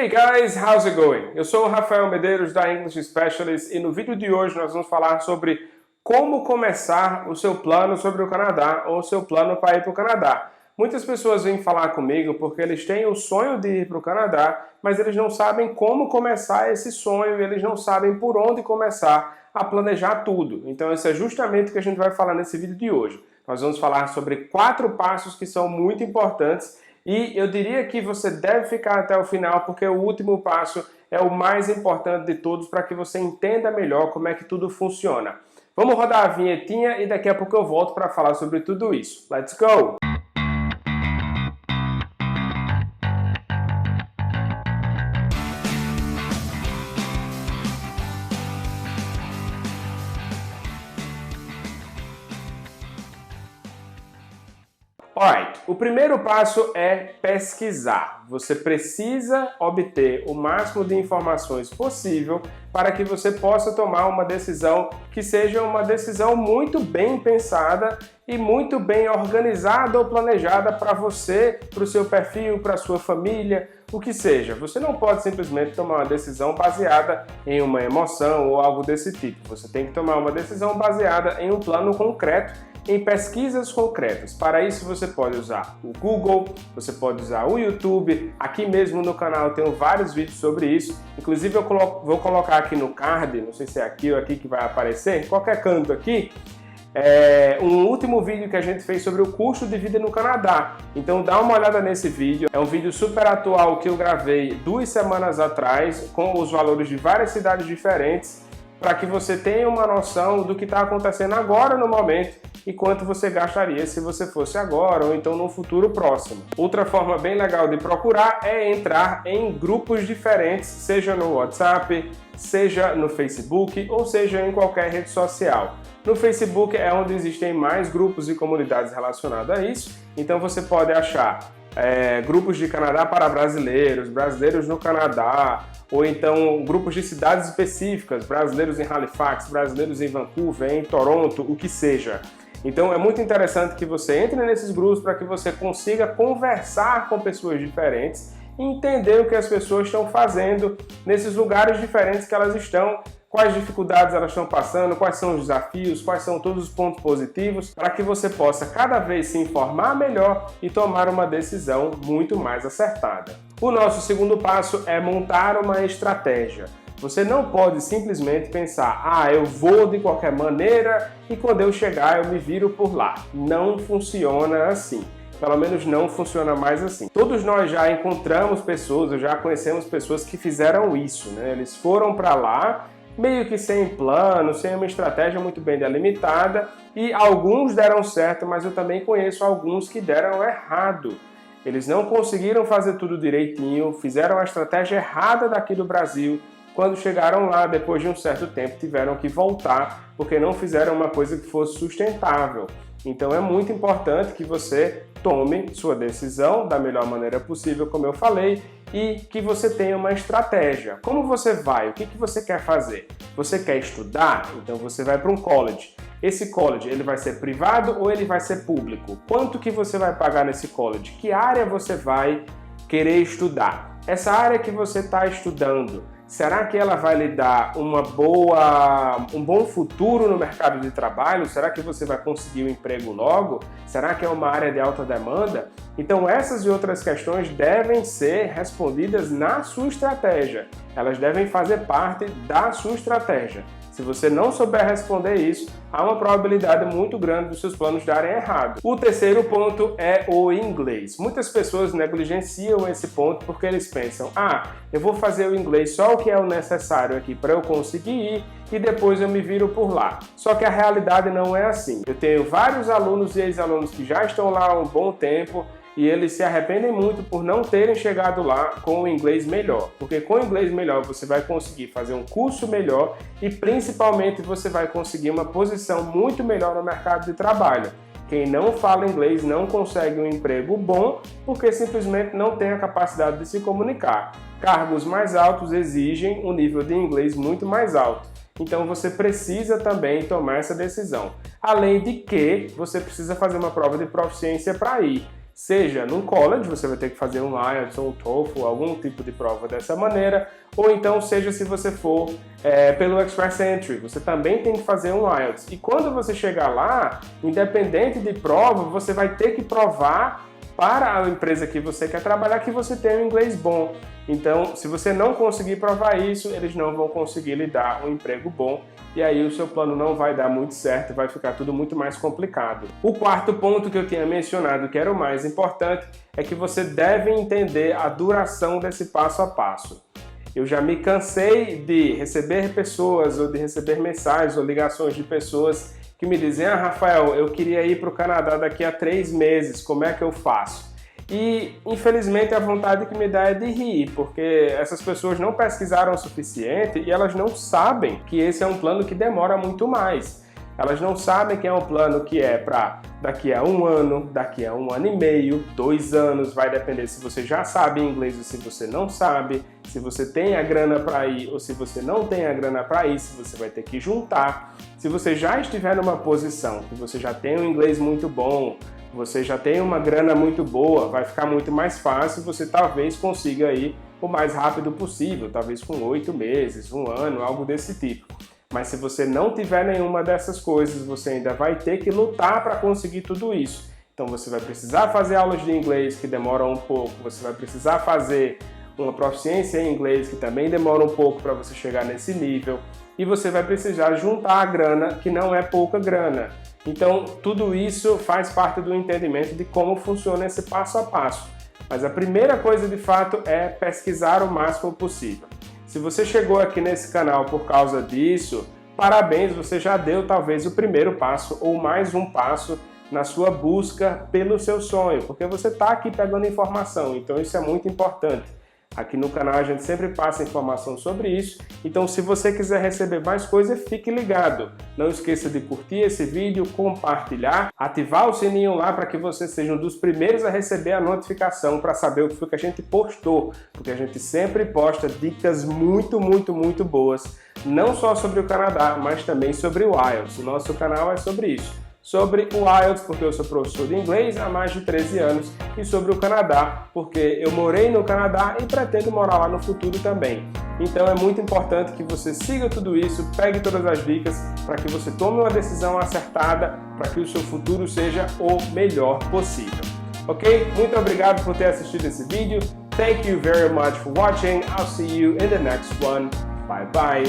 Hey guys, how's it going? Eu sou o Rafael Medeiros da English Specialist e no vídeo de hoje nós vamos falar sobre como começar o seu plano sobre o Canadá ou o seu plano para ir para o Canadá. Muitas pessoas vêm falar comigo porque eles têm o sonho de ir para o Canadá, mas eles não sabem como começar esse sonho, eles não sabem por onde começar a planejar tudo. Então isso é justamente o que a gente vai falar nesse vídeo de hoje. Nós vamos falar sobre 4 passos que são muito importantes e eu diria que você deve ficar até o final porque o último passo é o mais importante de todos para que você entenda melhor como é que tudo funciona. Vamos rodar a vinhetinha e daqui a pouco eu volto para falar sobre tudo isso. Let's go! Alright, o primeiro passo é pesquisar. Você precisa obter o máximo de informações possível para que você possa tomar uma decisão que seja uma decisão muito bem pensada e muito bem organizada ou planejada para você, para o seu perfil, para a sua família, o que seja. Você não pode simplesmente tomar uma decisão baseada em uma emoção ou algo desse tipo. Você tem que tomar uma decisão baseada em um plano concreto, em pesquisas concretas. Para isso você pode usar o Google, você pode usar o YouTube, aqui mesmo no canal eu tenho vários vídeos sobre isso, inclusive eu vou colocar aqui no card, não sei se é aqui ou aqui que vai aparecer, em qualquer canto aqui, um último vídeo que a gente fez sobre o custo de vida no Canadá. Então dá uma olhada nesse vídeo, é um vídeo super atual que eu gravei 2 semanas atrás, com os valores de várias cidades diferentes, para que você tenha uma noção do que está acontecendo agora no momento e quanto você gastaria se você fosse agora ou então no futuro próximo. Outra forma bem legal de procurar é entrar em grupos diferentes, seja no WhatsApp, seja no Facebook ou seja em qualquer rede social. No Facebook é onde existem mais grupos e comunidades relacionadas a isso, então você pode achar grupos de Canadá para brasileiros, brasileiros no Canadá, ou então grupos de cidades específicas, brasileiros em Halifax, brasileiros em Vancouver, em Toronto, o que seja. Então é muito interessante que você entre nesses grupos para que você consiga conversar com pessoas diferentes e entender o que as pessoas estão fazendo nesses lugares diferentes que elas estão, quais dificuldades elas estão passando, quais são os desafios, quais são todos os pontos positivos, para que você possa cada vez se informar melhor e tomar uma decisão muito mais acertada. O nosso segundo passo é montar uma estratégia. Você não pode simplesmente pensar, eu vou de qualquer maneira e quando eu chegar eu me viro por lá. Não funciona assim. Pelo menos não funciona mais assim. Todos nós já encontramos pessoas, já conhecemos pessoas que fizeram isso, né? Eles foram para lá meio que sem plano, sem uma estratégia muito bem delimitada e alguns deram certo, mas eu também conheço alguns que deram errado. Eles não conseguiram fazer tudo direitinho, fizeram a estratégia errada daqui do Brasil. Quando chegaram lá, depois de um certo tempo, tiveram que voltar porque não fizeram uma coisa que fosse sustentável. Então é muito importante que você tome sua decisão da melhor maneira possível, como eu falei, e que você tenha uma estratégia. Como você vai? O que você quer fazer? Você quer estudar? Então você vai para um college. Esse college, ele vai ser privado ou ele vai ser público? Quanto que você vai pagar nesse college? Que área você vai querer estudar? Essa área que você está estudando, será que ela vai lhe dar um bom futuro no mercado de trabalho? Será que você vai conseguir um emprego logo? Será que é uma área de alta demanda? Então essas e outras questões devem ser respondidas na sua estratégia. Elas devem fazer parte da sua estratégia. Se você não souber responder isso, há uma probabilidade muito grande dos seus planos darem errado. O terceiro ponto é o inglês. Muitas pessoas negligenciam esse ponto porque eles pensam, eu vou fazer o inglês só o que é o necessário aqui para eu conseguir ir e depois eu me viro por lá. Só que a realidade não é assim. Eu tenho vários alunos e ex-alunos que já estão lá há um bom tempo e eles se arrependem muito por não terem chegado lá com o inglês melhor. Porque com o inglês melhor você vai conseguir fazer um curso melhor e principalmente você vai conseguir uma posição muito melhor no mercado de trabalho. Quem não fala inglês não consegue um emprego bom porque simplesmente não tem a capacidade de se comunicar. Cargos mais altos exigem um nível de inglês muito mais alto. Então você precisa também tomar essa decisão. Além de que você precisa fazer uma prova de proficiência para ir. seja num college, você vai ter que fazer um IELTS ou um TOEFL, algum tipo de prova dessa maneira, ou então seja se você for pelo Express Entry, você também tem que fazer um IELTS. E quando você chegar lá, independente de prova, você vai ter que provar para a empresa que você quer trabalhar que você tem um inglês bom. Então, se você não conseguir provar isso, eles não vão conseguir lhe dar um emprego bom e aí o seu plano não vai dar muito certo, vai ficar tudo muito mais complicado. O quarto ponto que eu tinha mencionado, que era o mais importante, é que você deve entender a duração desse passo a passo. Eu já me cansei de receber pessoas ou de receber mensagens ou ligações de pessoas que me dizem: ah, Rafael, eu queria ir para o Canadá daqui a 3 meses, como é que eu faço? E, infelizmente, a vontade que me dá é de rir, porque essas pessoas não pesquisaram o suficiente e elas não sabem que esse é um plano que demora muito mais. Elas não sabem que é um plano que é para daqui a 1 ano, daqui a 1 ano e meio, 2 anos, vai depender se você já sabe inglês ou se você não sabe, se você tem a grana para ir ou se você não tem a grana para ir, se você vai ter que juntar. Se você já estiver numa posição que você já tem um inglês muito bom, você já tem uma grana muito boa, vai ficar muito mais fácil, você talvez consiga ir o mais rápido possível, talvez com 8 meses, 1 ano, algo desse tipo. Mas se você não tiver nenhuma dessas coisas, você ainda vai ter que lutar para conseguir tudo isso. Então você vai precisar fazer aulas de inglês que demoram um pouco, você vai precisar fazer uma proficiência em inglês que também demora um pouco para você chegar nesse nível, e você vai precisar juntar a grana, que não é pouca grana. Então tudo isso faz parte do entendimento de como funciona esse passo a passo. Mas a primeira coisa de fato é pesquisar o máximo possível. Se você chegou aqui nesse canal por causa disso, parabéns, você já deu talvez o primeiro passo ou mais um passo na sua busca pelo seu sonho, porque você está aqui pegando informação, então isso é muito importante. Aqui no canal a gente sempre passa informação sobre isso, então se você quiser receber mais coisas, fique ligado. Não esqueça de curtir esse vídeo, compartilhar, ativar o sininho lá para que você seja um dos primeiros a receber a notificação para saber o que foi que a gente postou, porque a gente sempre posta dicas muito boas, não só sobre o Canadá, mas também sobre o IELTS. O nosso canal é sobre isso. Sobre o IELTS, porque eu sou professor de inglês há mais de 13 anos, e sobre o Canadá, porque eu morei no Canadá e pretendo morar lá no futuro também. Então é muito importante que você siga tudo isso, pegue todas as dicas para que você tome uma decisão acertada, para que o seu futuro seja o melhor possível. Ok? Muito obrigado por ter assistido esse vídeo. Thank you very much for watching. I'll see you in the next one. Bye bye.